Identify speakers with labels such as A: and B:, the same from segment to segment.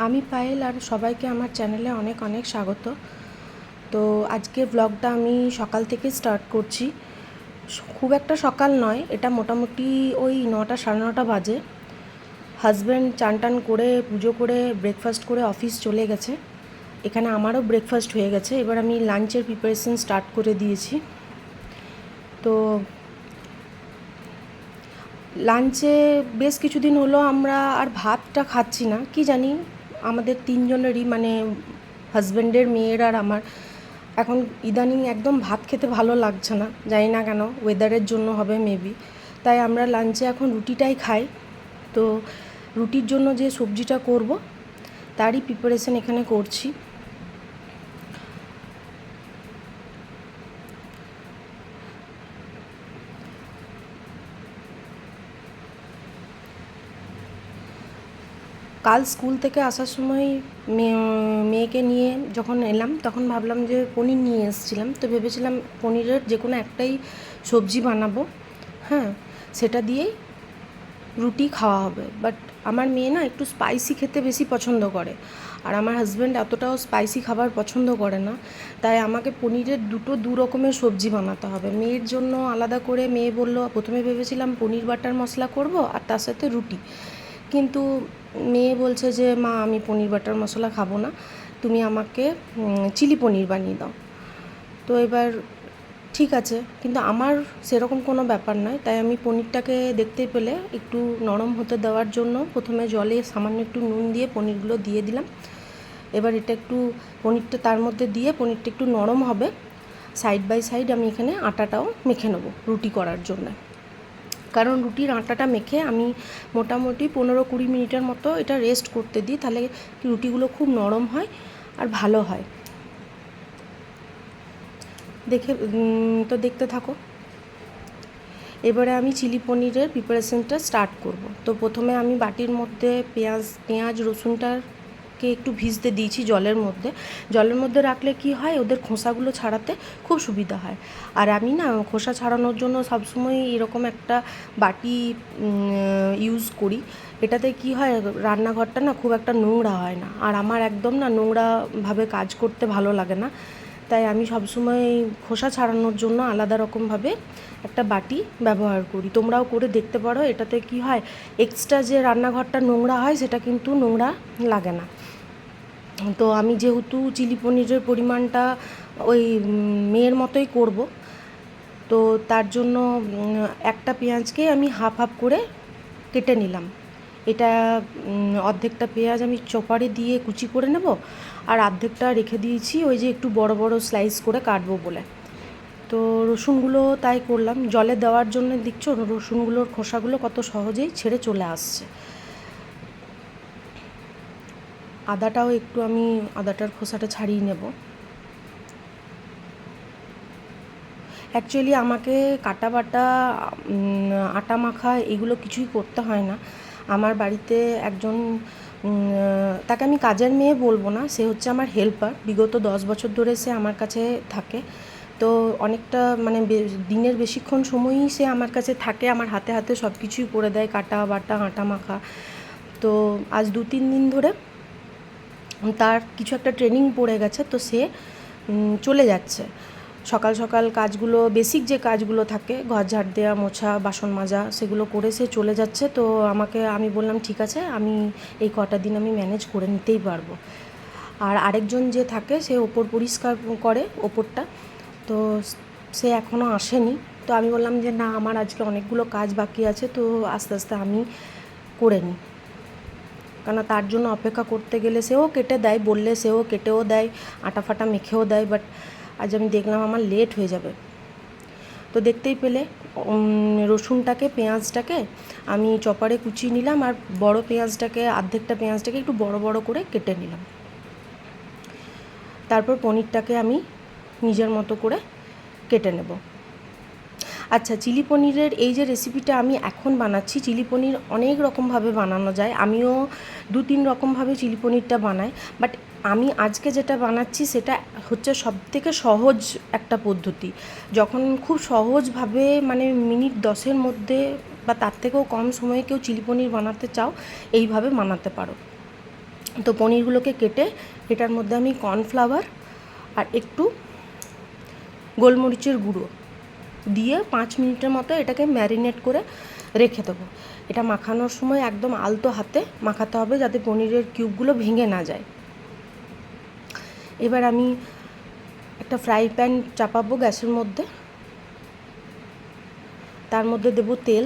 A: আমি পায়েল আর সবাইকে আমার চ্যানেলে অনেক অনেক স্বাগত। তো আজকে ব্লগটা আমি সকাল থেকে স্টার্ট করছি। খুব একটা সকাল নয়, এটা মোটামুটি ওই 9টা 9:30 বাজে। হাজব্যান্ড চান টান করে পুজো করে ব্রেকফাস্ট করে অফিস চলে গেছে। এখানে আমারও ব্রেকফাস্ট হয়ে গেছে, এবার আমি লাঞ্চের প্রিপারেশন স্টার্ট করে দিয়েছি। তো লাঞ্চে বেশ কিছুদিন হলো আমরা আর ভাতটা খাচ্ছি না, কি জানি আমাদের তিনজনেরই মানে হাজব্যান্ডের, মেয়ের আর আমার এখন ইদানিং একদম ভাত খেতে ভালো লাগছে না, জানি না কেন, ওয়েদারের জন্য হবে মেবি। তাই আমরা লাঞ্চে এখন রুটিটাই খাই। তো রুটির জন্য যে সবজিটা করব তারই প্রিপারেশন এখানে করছি। কাল স্কুল থেকে আসার সময় মেয়েকে নিয়ে যখন এলাম তখন ভাবলাম যে পনির নিয়ে এসেছিলাম, তো ভেবেছিলাম পনিরের যে কোনো একটাই সবজি বানাবো, হ্যাঁ, সেটা দিয়েই রুটি খাওয়া হবে। বাট আমার মেয়ে না একটু স্পাইসি খেতে বেশি পছন্দ করে, আর আমার হাজব্যান্ড এতটাও স্পাইসি খাবার পছন্দ করে না। তাই আমাকে পনিরের দু রকমের সবজি বানাতে হবে। মেয়ের জন্য আলাদা করে, মেয়ে বলল, প্রথমে ভেবেছিলাম পনির বাটার মশলা করব আর তার সাথে রুটি, কিন্তু মেয়ে বলছে যে মা আমি পনির বাটার মশলা খাবো না, তুমি আমাকে চিলি পনির বানিয়ে দাও। তো এবার ঠিক আছে, কিন্তু আমার সেরকম কোনো ব্যাপার নয়। তাই আমি পনিরটাকে দেখতে পেলে একটু নরম হতে দেওয়ার জন্য প্রথমে জলে সামান্য একটু নুন দিয়ে পনিরগুলো দিয়ে দিলাম। এবার এটা একটু পনিরটা তার মধ্যে দিয়ে পনিরটা একটু নরম হবে, সাইড বাই সাইড আমি এখানে আটাটাও মেখে নেবো রুটি করার জন্য। কারণ রুটির আটাটা মেখে আমি মোটামুটি 15-20 মিনিটের মতো এটা রেস্ট করতে দিই, তাহলে রুটিগুলো খুব নরম হয় আর ভালো হয়। দেখতে থাকো। এবারে আমি চিলি পনিরের প্রিপারেশনটা স্টার্ট করব। তো প্রথমে আমি বাটির মধ্যে পেঁয়াজ রসুনটাকে একটু ভিজতে দিয়েছি জলের মধ্যে রাখলে কি হয়, ওদের খোসাগুলো ছাড়াতে খুব সুবিধা হয়। আর আমি না খোসা ছাড়ানোর জন্য সবসময় এরকম একটা বাটি ইউজ করি। এটাতে কি হয়, রান্নাঘরটা না খুব একটা নোংরা হয় না, আর আমার একদম না নোংরাভাবে কাজ করতে ভালো লাগে না। তাই আমি সবসময় খোসা ছাড়ানোর জন্য আলাদা রকমভাবে একটা বাটি ব্যবহার করি। তোমরাও করে দেখতে পারো, এটাতে কি হয়, এক্সট্রা যে রান্নাঘরটা নোংরা হয় সেটা কিন্তু নোংরা লাগে না। তো আমি যেহেতু চিলি পনিরের পরিমাণটা ওই মেয়ের মতোই করব, তো তার জন্য একটা পেঁয়াজকে আমি হাফ হাফ করে কেটে নিলাম। এটা অর্ধেকটা পেঁয়াজ আমি চপারে দিয়ে কুচি করে নেব, আর অর্ধেকটা রেখে দিয়েছি ওই যে একটু বড় বড় স্লাইস করে কাটবো বলে। তো রসুনগুলো তাই করলাম, জলে দেওয়ার জন্য দেখছো রসুনগুলোর খোসাগুলো কত সহজেই ছেড়ে চলে আসছে। আদাটাও একটু আমি আদাটার খোসাটা ছাড়িয়ে নেব। অ্যাকচুয়ালি আমাকে কাটা বাটা, আটা মাখা এগুলো কিছুই করতে হয় না। আমার বাড়িতে একজন, তাকে আমি কাজের মেয়ে বলবো না, সে হচ্ছে আমার হেল্পার। বিগত 10 বছর ধরে সে আমার কাছে থাকে। তো অনেকটা মানে দিনের বেশিক্ষণ সময়ই সে আমার কাছে থাকে, আমার হাতে হাতে সব কিছুই করে দেয়, কাটা বাটা আটা মাখা। তো আজ 2-3 দিন ধরে তার কিছু একটা ট্রেনিং পড়ে গেছে, তো সে চলে যাচ্ছে। সকাল সকাল কাজগুলো, বেসিক যে কাজগুলো থাকে, ঘর ঝাড় দেওয়া, মোছা, বাসন মাজা, সেগুলো করে সে চলে যাচ্ছে। তো আমি বললাম ঠিক আছে, আমি এই কটা দিন আমি ম্যানেজ করে নিতেই পারবো। আর আরেকজন যে থাকে সে ওপর পরিষ্কার করে, ওপরটা, তো সে এখনও আসেনি। তো আমি বললাম যে না, আমার আজকে অনেকগুলো কাজ বাকি আছে, তো আস্তে আস্তে আমি করে নিই। কেন তার জন্য অপেক্ষা করতে গেলে, সেও কেটে দেয়, বললে সেও কেটেও দেয়, আটা ফাটা মেখেও দেয়, বাট আজ আমি দেখলাম আমার লেট হয়ে যাবে। তো দেখতেই পেলে রসুনটাকে, পেঁয়াজটাকে আমি চপারে কুচিয়ে নিলাম, আর বড় পেঁয়াজটাকে, অর্ধেকটা পেঁয়াজটাকে একটু বড় বড় করে কেটে নিলাম। তারপর পনিরটাকে আমি নিজের মতো করে কেটে নেব। আচ্ছা, চিলি পনিরের এই যে রেসিপিটা আমি এখন বানাচ্ছি, চিলি পনির অনেক রকমভাবে বানানো যায়, আমিও 2-3 রকমভাবে চিলি পনিরটা বানাই, বাট আমি আজকে যেটা বানাচ্ছি সেটা হচ্ছে সবথেকে সহজ একটা পদ্ধতি। যখন খুব সহজভাবে মানে মিনিট 10-এর মধ্যে বা তার থেকেও কম সময়ে কেউ চিলি পনির বানাতে চাও, এইভাবে বানাতে পারো। তো পনিরগুলোকে কেটে এটার মধ্যে আমি কর্নফ্লাওয়ার আর একটু গোলমরিচের গুঁড়ো দিয়ে 5 মিনিটের মতো এটাকে ম্যারিনেট করে রেখে দেবো। এটা মাখানোর সময় একদম আলতো হাতে মাখাতে হবে যাতে পনিরের কিউবগুলো ভেঙে না যায়। এবার আমি একটা ফ্রাই প্যান চাপাবো গ্যাসের মধ্যে, তার মধ্যে দেব তেল,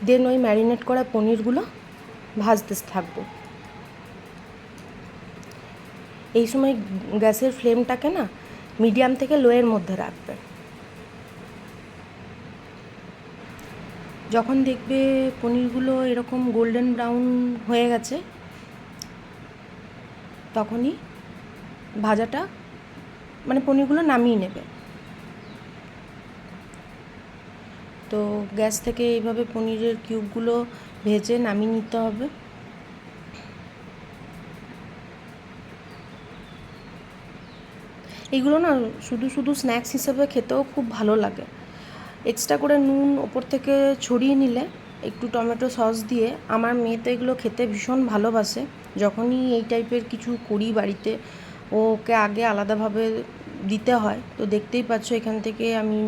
A: দেন ওই ম্যারিনেট করা পনিরগুলো ভাজতে থাকবো। এই সময় গ্যাসের ফ্লেমটাকে না মিডিয়াম থেকে লোয়ের মধ্যে রাখবে। যখন দেখবে পনিরগুলো এরকম গোল্ডেন ব্রাউন হয়ে গেছে তখনই ভাজাটা মানে পনিরগুলো নামিয়ে নেবে। তো গ্যাস থেকে এইভাবে পনিরের কিউবগুলো ভেজে নামিয়ে নিতে হবে। এইগুলো না শুধু শুধু স্ন্যাক্স হিসেবে খেতেও খুব ভালো লাগে। এক্সট্রা করে নুন ওপর থেকে ছড়িয়ে নিলে একটু টমেটো সস দিয়ে, আমার মেয়ে তো এগুলো খেতে ভীষণ ভালোবাসে। যখনই এই টাইপের কিছু করি বাড়িতে ওকে আগে আলাদাভাবে দিতে হয়। তো দেখতেই পাচ্ছ এখান থেকে আমি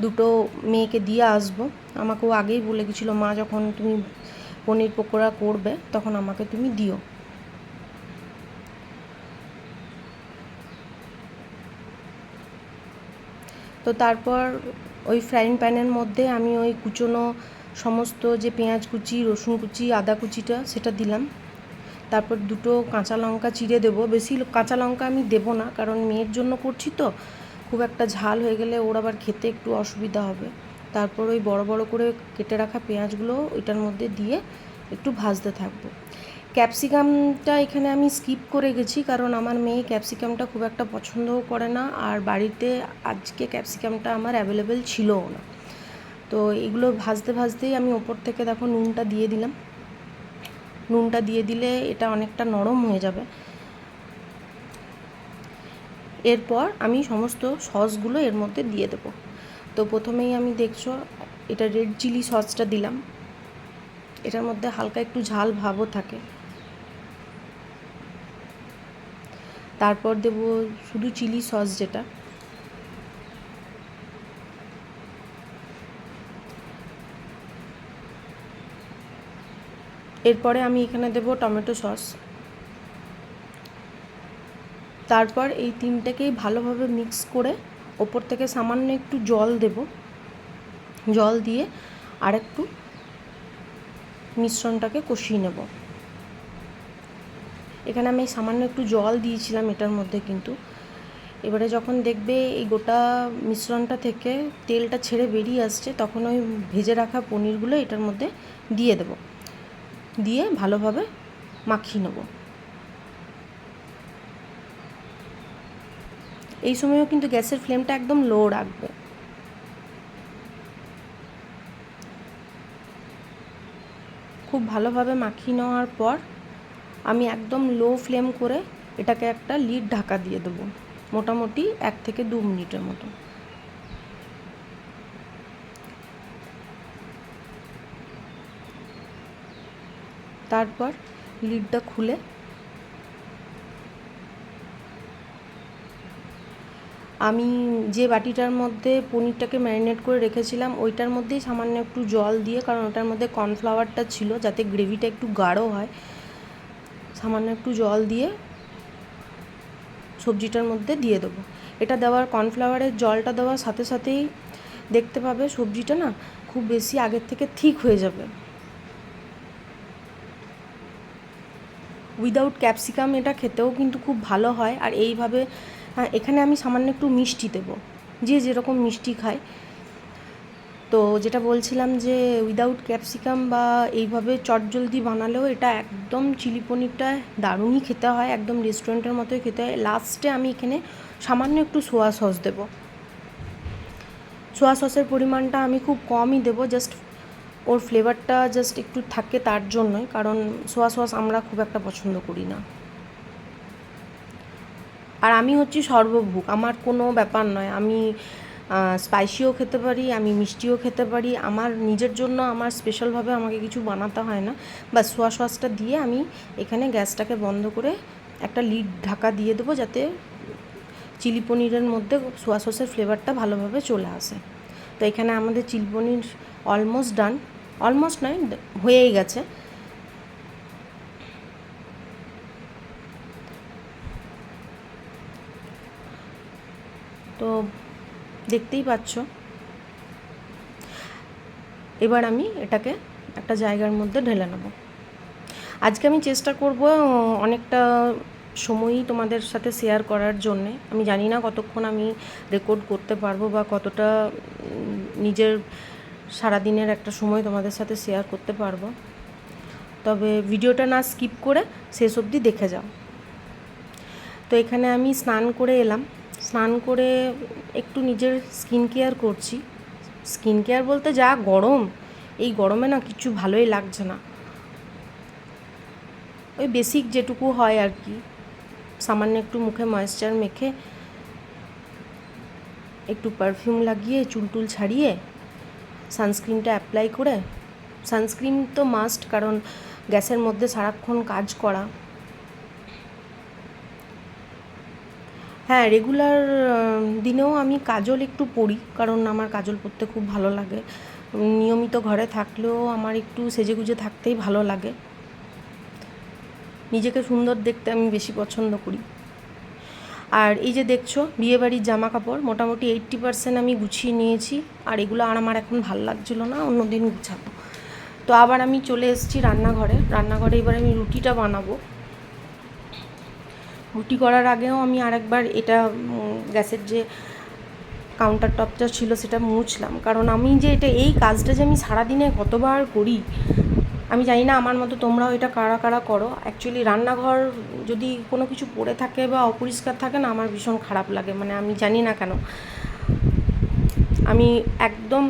A: দুটো মেয়েকে দিয়ে আসবো। আমাকে ও আগেই বলে গেছিলো, মা যখন তুমি পনির পকোড়া করবে তখন আমাকে তুমি দিও। তো তারপর ওই ফ্রাইং প্যানের মধ্যে আমি ওই কুচোনো সমস্ত যে পেঁয়াজ কুচি, রসুন কুচি, আদা কুচিটা সেটা দিলাম। তারপর দুটো কাঁচা লঙ্কা চিড়ে দেবো। বেশি কাঁচা লঙ্কা আমি দেবো না, কারণ মেয়ের জন্য করছি তো, খুব একটা ঝাল হয়ে গেলে ওর আবার খেতে একটু অসুবিধা হবে। তারপর ওই বড় বড় করে কেটে রাখা পেঁয়াজগুলো ওইটার মধ্যে দিয়ে একটু ভাজতে থাকবো। ক্যাপসিকামটা এখানে আমি স্কিপ করে গেছি, কারণ আমার মেয়ে ক্যাপসিকামটা খুব একটা পছন্দও করে না, আর বাড়িতে আজকে ক্যাপসিকামটা আমার অ্যাভেলেবেল ছিলও না। তো এগুলো ভাজতে ভাজতেই আমি ওপর থেকে দেখো নুনটা দিয়ে দিলাম। নুনটা দিয়ে দিলে এটা অনেকটা নরম হয়ে যাবে। এরপর আমি সমস্ত সসগুলো এর মধ্যে দিয়ে দেবো। তো প্রথমেই আমি দেখছো এটা রেড চিলি সসটা দিলাম। এটার মধ্যে হালকা একটু ঝাল ভাবও থাকে। তারপর দেব শুধু চিলি সস যেটা, এরপরে আমি এখানে দেব টমেটো সস। তারপর এই তিনটাকেই ভালোভাবে মিক্স করে ওপর থেকে সামান্য একটু জল দেব। জল দিয়ে আর একটু মিশ্রণটাকে কষিয়ে নেব। এখানে আমি সামান্য একটু জল দিয়েছিলাম এটার মধ্যে, কিন্তু এবারে যখন দেখবে এই গোটা মিশ্রণটা থেকে তেলটা ছেড়ে বেরিয়ে আসছে তখন ওই ভেজে রাখা পনিরগুলো এটার মধ্যে দিয়ে দেব, দিয়ে ভালোভাবে মাখিয়ে নেব। এই সময়ও কিন্তু গ্যাসের ফ্লেমটা একদম লো রাখবে। খুব ভালোভাবে মাখিয়ে নেওয়ার পর আমি একদম লো ফ্লেম করে এটাকে একটা লিড ঢাকা দিয়ে দেবো, মোটামুটি 1 থেকে 2 মিনিটের মতো। তারপর লিডটা খুলে আমি যে বাটিটার মধ্যে পনিরটাকে ম্যারিনেট করে রেখেছিলাম ওইটার মধ্যেই সামান্য একটু জল দিয়ে, কারণ ওটার মধ্যে কর্নফ্লাওয়ারটা ছিল যাতে গ্রেভিটা একটু গাঢ় হয়, সামান্য একটু জল দিয়ে সবজিটার মধ্যে দিয়ে দেবো। এটা দেওয়ার কর্নফ্লাওয়ারের জলটা দেওয়ার সাথে সাথেই দেখতে পাবে সবজিটা না খুব বেশি আগের থেকে ঠিক হয়ে যাবে। উইদাউট ক্যাপসিকাম এটা খেতেও কিন্তু খুব ভালো হয়। আর এইভাবে এখানে আমি সামান্য একটু মিষ্টি দেবো, যে যেরকম মিষ্টি খায়। তো যেটা বলছিলাম যে উইদাউট ক্যাপসিকাম বা এইভাবে চটজলদি বানালেও এটা একদম চিলি পনিরটা দারুণই খেতে হয়, একদম রেস্টুরেন্টের মতোই খেতে হয়। লাস্টে আমি এখানে সামান্য একটু সোয়া সস দেবো। সোয়া সসের পরিমাণটা আমি খুব কমই দেবো, জাস্ট ওর ফ্লেভারটা জাস্ট একটু থাকে তার জন্যই, কারণ সোয়া সস আমরা খুব একটা পছন্দ করি না। আর আমি হচ্ছি সর্বভুক, আমার কোনো ব্যাপার নয়, আমি স্পাইসিও খেতে পারি, আমি মিষ্টিও খেতে পারি। আমার নিজের জন্য আমার স্পেশালভাবে আমাকে কিছু বানাতে হয় না। বা সোয়া সসটা দিয়ে আমি এখানে গ্যাসটাকে বন্ধ করে একটা লিড ঢাকা দিয়ে দেবো, যাতে চিলি পনিরের মধ্যে সোয়া সসের ফ্লেভারটা ভালোভাবে চলে আসে। তো এখানে আমাদের চিলি পনির অলমোস্ট ডান, অলমোস্ট নয়, হয়েই গেছে। তো দেখতেই পাচ্ছ। এবার আমি এটাকে একটা জায়গার মধ্যে ঢেলে নেব। আজকে আমি চেষ্টা করব অনেকটা সময়ই তোমাদের সাথে শেয়ার করার জন্যে। আমি জানি না কতক্ষণ আমি রেকর্ড করতে পারবো বা কতটা নিজের সারাদিনের একটা সময় তোমাদের সাথে শেয়ার করতে পারবো, তবে ভিডিওটা না স্কিপ করে শেষ অবধি দেখে যাও। তো এখানে আমি স্নান করে এলাম, স্নান করে একটু নিজের স্কিন কেয়ার করছি। স্কিন কেয়ার বলতে যা গরম, এই গরমে না কিছু ভালোই লাগছে না। ওই বেসিক যেটুকু হয় আর কি, সামান্য একটু মুখে ময়েশ্চার মেখে, একটু পারফিউম লাগিয়ে, চুল টুল ছাড়িয়ে, সানস্ক্রিনটা অ্যাপ্লাই করে। সানস্ক্রিন তো মাস্ট, কারণ গ্যাসের মধ্যে সারাক্ষণ কাজ করা। হ্যাঁ, রেগুলার দিনেও আমি কাজল একটু পরি, কারণ আমার কাজল পরতে খুব ভালো লাগে। নিয়মিত ঘরে থাকলেও আমার একটু সেজেগুজে থাকতেই ভালো লাগে। নিজেকে সুন্দর দেখতে আমি বেশি পছন্দ করি। আর এই যে দেখছো বিয়েবাড়ির জামা কাপড় মোটামুটি 80% আমি গুছিয়ে নিয়েছি। আর এগুলো আর আমার এখন ভাল লাগছিলো না, অন্য দিন গুছাবো। তো আবার আমি চলে এসেছি রান্নাঘরে। এবার আমি রুটিটা বানাবো। রুটি করার আগেও আমি আরেকবার এটা গ্যাসের যে কাউন্টার টপটা ছিল সেটা মুছলাম, কারণ আমি যে এই কাজটা যে আমি সারাদিনে কতবার করি আমি জানি না। আমার মতো তোমরাও এটা কারা কারা করো। অ্যাকচুয়ালি রান্নাঘর যদি কোনো কিছু পড়ে থাকে বা অপরিষ্কার থাকে না, আমার ভীষণ খারাপ লাগে। মানে আমি জানি না কেন, আমি একদম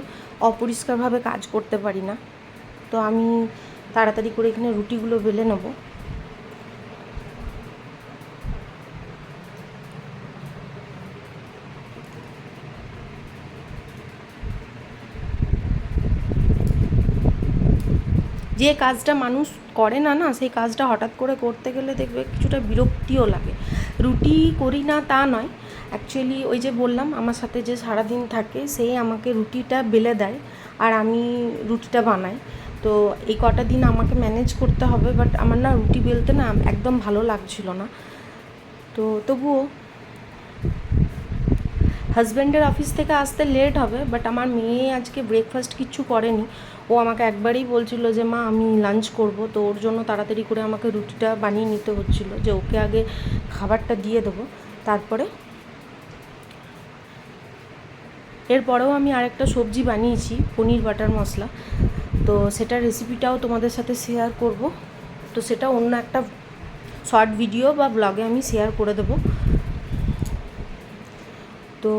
A: অপরিষ্কারভাবে কাজ করতে পারি না। তো আমি তাড়াতাড়ি করে এখানে রুটিগুলো বেলে নেবো। যে কাজটা মানুষ করে না না, সেই কাজটা হঠাৎ করে করতে গেলে দেখবে কিছুটা বিরক্তিও লাগে। রুটি করি না তা নয়, অ্যাকচুয়ালি ওই যে বললাম আমার সাথে যে সারাদিন থাকে সেই আমাকে রুটিটা বেলে দেয় আর আমি রুটিটা বানাই। তো এই কটা দিন আমাকে ম্যানেজ করতে হবে, বাট আমার না রুটি বেলতে না একদম ভালো লাগছিল না। তো তবুও হাজব্যান্ডের অফিস থেকে আসতে লেট হবে, বাট আমার মেয়ে আজকে ব্রেকফাস্ট কিচ্ছু করেনি। ও আমাকে একবারেই বলছিল যে মা আমি লাঞ্চ করব, তো ওর জন্য তাড়াতাড়ি করে আমাকে রুটিটা বানিয়ে নিতে হচ্ছিলো, যে ওকে আগে খাবারটা দিয়ে দেবো তারপরে। এরপরেও আমি আরেকটা সবজি বানিয়েছি, পনির বাটার মশলা। তো সেটার রেসিপিটাও তোমাদের সাথে শেয়ার করব। তো সেটা অন্য একটা শর্ট ভিডিও বা ব্লগে আমি শেয়ার করে দেবো। তো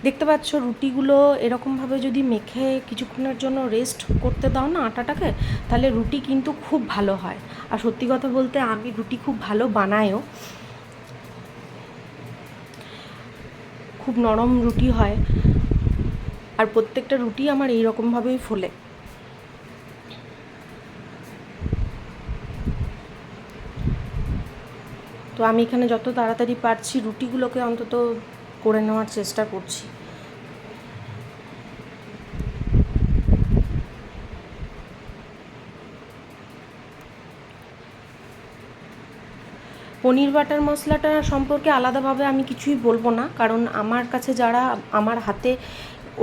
A: দেখতে পাচ্ছ রুটিগুলো এরকমভাবে যদি মেখে কিছুক্ষণের জন্য রেস্ট করতে দাও না আটাটাকে, তাহলে রুটি কিন্তু খুব ভালো হয়। আর সত্যি কথা বলতে আমি রুটি খুব ভালো বানাইও, খুব নরম রুটি হয়। আর প্রত্যেকটা রুটি আমার এই রকমভাবেই ফোলে। তো আমি এখানে যত তাড়াতাড়ি পারছি রুটিগুলোকে অন্তত করে নেওয়ার চেষ্টা করছি। পনির বাটার মশলাটা সম্পর্কে আলাদাভাবে আমি কিছুই বলবো না, কারণ আমার কাছে যারা আমার হাতে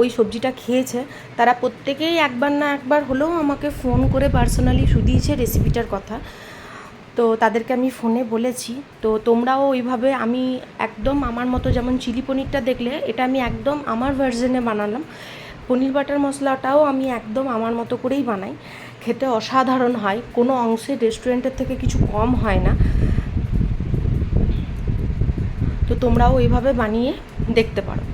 A: ওই সবজিটা খেয়েছে তারা প্রত্যেকেই একবার না একবার হলেও আমাকে ফোন করে পার্সোনালি শুধিয়েছে রেসিপিটার কথা। তো তাদেরকে আমি ফোনে বলেছি। তো তোমরাও ওইভাবে, আমি একদম আমার মতো, যেমন চিলি পনিরটা দেখলে এটা আমি একদম আমার ভার্জনে বানালাম, পনির বাটার মশলাটাও আমি একদম আমার মতো করেই বানাই। খেতে অসাধারণ হয়, কোনো অংশে রেস্টুরেন্টের থেকে কিছু কম হয় না। তো তোমরাও এইভাবে বানিয়ে দেখতে পারো।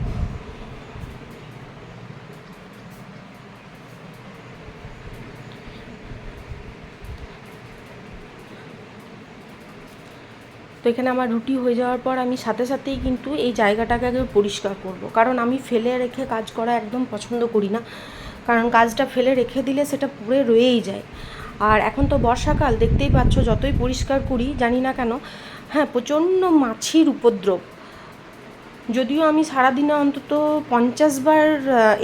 A: তো এখানে আমার রুটি হয়ে যাওয়ার পর আমি সাথে সাথেই কিন্তু এই জায়গাটাকে আগে পরিষ্কার করব, কারণ আমি ফেলে রেখে কাজ করা একদম পছন্দ করি না, কারণ কাজটা ফেলে রেখে দিলে সেটা পুরো রয়েই যায়। আর এখন তো বর্ষাকাল, দেখতেই পাচ্ছ যতই পরিষ্কার করি জানি না কেন, হ্যাঁ প্রচণ্ড মাছির উপদ্রব। যদিও আমি সারাদিনে অন্তত 50 বার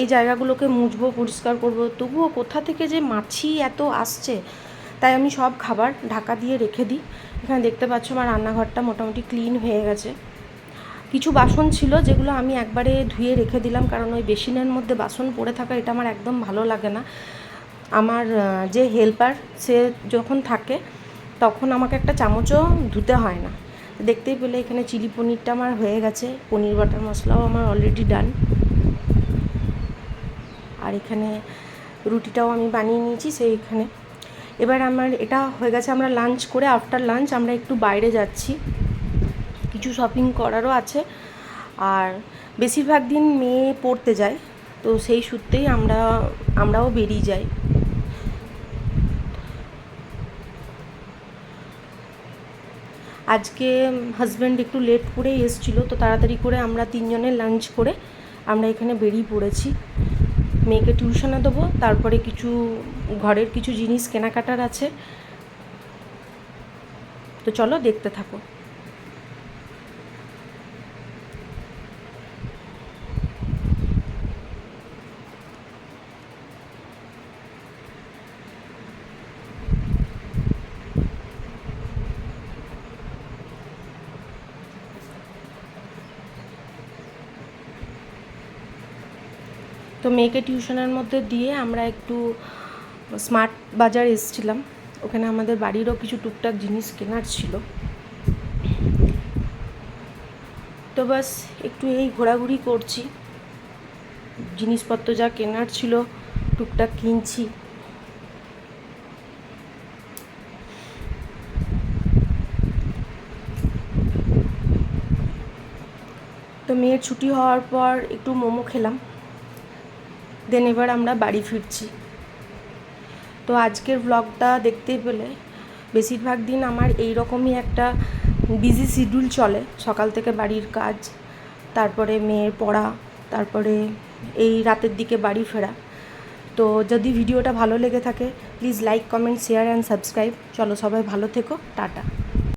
A: এই জায়গাগুলোকে মুছবো, পরিষ্কার করব, তবুও কোথা থেকে যে মাছি এত আসছে। তাই আমি সব খাবার ঢাকা দিয়ে রেখে দিই। এখানে দেখতে পাচ্ছ আমার রান্নাঘরটা মোটামুটি ক্লিন হয়ে গেছে। কিছু বাসন ছিল যেগুলো আমি একবারে ধুয়ে রেখে দিলাম, কারণ ওই বেসিনের মধ্যে বাসন পড়ে থাকা এটা আমার একদম ভালো লাগে না। আমার যে হেল্পার সে যখন থাকে তখন আমাকে একটা চামচও ধুতে হয় না। দেখতেই পেলে এখানে চিলি পনিরটা আমার হয়ে গেছে, পনির বাটার মশলাও আমার অলরেডি ডান। আর এখানে রুটিটাও আমি বানিয়ে নিয়েছি সেইখানে। এবার আমার এটা হয়ে গেছে, আমরা লাঞ্চ করে আফটার লাঞ্চ আমরা একটু বাইরে যাচ্ছি, কিছু শপিং করারও আছে। আর বেশিরভাগ দিন মেয়ে পড়তে যায়, তো সেই সূত্রেই আমরাও বেরিয়ে যাই। আজকে হাজব্যান্ড একটু লেট করেই এসেছিলো, তো তাড়াতাড়ি করে আমরা 3 জনে লাঞ্চ করে আমরা এখানে বেরিয়ে পড়েছি। মেয়েকে টিউশনে দেবো, তারপরে কিছু ঘরের কিছু জিনিস কেনাকাটার আছে, তো চলো দেখতে থাকো। তো মেয়েকে টিউশনের মধ্যে দিয়ে আমরা একটু স্মার্ট বাজার এসেছিলাম, ওখানে আমাদের বাড়িরও কিছু টুকটাক জিনিস কেনার ছিল। তো বাস একটু এই ঘোরাঘুরি করছি, জিনিসপত্র যা কেনার ছিল টুকটাক কিনছি। তো মেয়ের ছুটি হওয়ার পর একটু মোমো খেলাম, দেন এবার আমরা বাড়ি ফিরছি। তো আজকের ব্লগটা দেখতে পেলে বেশিরভাগ দিন আমার এই রকমই একটা বিজি শিডিউল চলে, সকাল থেকে বাড়ির কাজ, তারপরে মেয়ের পড়া, তারপরে এই রাতের দিকে বাড়ি ফেরা। তো যদি ভিডিওটা ভালো লেগে থাকে please like, comment, share and subscribe. চলো সবাই ভালো থেকো, টাটা।